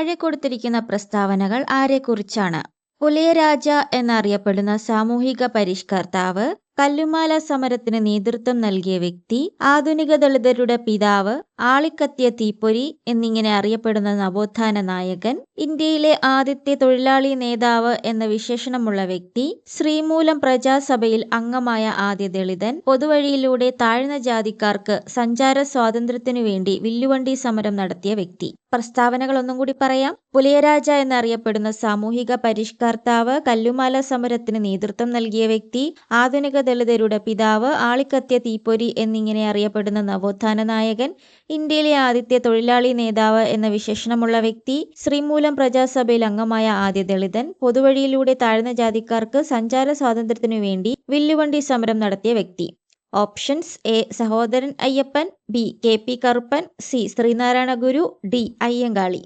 താഴെ കൊടുത്തിരിക്കുന്ന പ്രസ്താവനകൾ ആരെക്കുറിച്ചാണ്? പുലയരാജ എന്നറിയപ്പെടുന്ന സാമൂഹിക പരിഷ്കർത്താവ്, കല്ലുമാല സമരത്തിന് നേതൃത്വം നൽകിയ വ്യക്തി, ആധുനിക ദളിതരുടെ പിതാവ്, ആളിക്കത്തിയ തീപ്പൊരി എന്നിങ്ങനെ അറിയപ്പെടുന്ന നവോത്ഥാന നായകൻ, ഇന്ത്യയിലെ ആദ്യത്തെ തൊഴിലാളി നേതാവ് എന്ന വിശേഷണമുള്ള വ്യക്തി, ശ്രീമൂലം പ്രജാസഭയിൽ അംഗമായ ആദ്യ ദളിതൻ, പൊതുവഴിയിലൂടെ താഴ്ന്ന ജാതിക്കാർക്ക് സഞ്ചാര സ്വാതന്ത്ര്യത്തിനു വേണ്ടി വില്ലുവണ്ടി സമരം നടത്തിയ വ്യക്തി. പ്രസ്താവനകൾ ഒന്നും കൂടി പറയാം. പുലയരാജ എന്നറിയപ്പെടുന്ന സാമൂഹിക പരിഷ്കർത്താവ്, കല്ലുമാല സമരത്തിന് നേതൃത്വം നൽകിയ വ്യക്തി, ആധുനിക ദളിതരുടെ പിതാവ്, ആളിക്കത്തിയ തീപ്പൊരി എന്നിങ്ങനെ അറിയപ്പെടുന്ന നവോത്ഥാന നായകൻ, ഇന്ത്യയിലെ ആദ്യത്തെ തൊഴിലാളി നേതാവ് എന്ന വിശേഷണമുള്ള വ്യക്തി, ശ്രീമൂലം പ്രജാസഭയിൽ അംഗമായ ആദ്യ ദളിതൻ, പൊതുവഴിയിലൂടെ താഴ്ന്ന ജാതിക്കാർക്ക് സഞ്ചാര സ്വാതന്ത്ര്യത്തിനു വേണ്ടി വില്ലുവണ്ടി സമരം നടത്തിയ വ്യക്തി. Options: A. Sahodaran Ayyappan, B. K. P. Karuppan, C. Sreenarayana Guru, D. Ayyankali.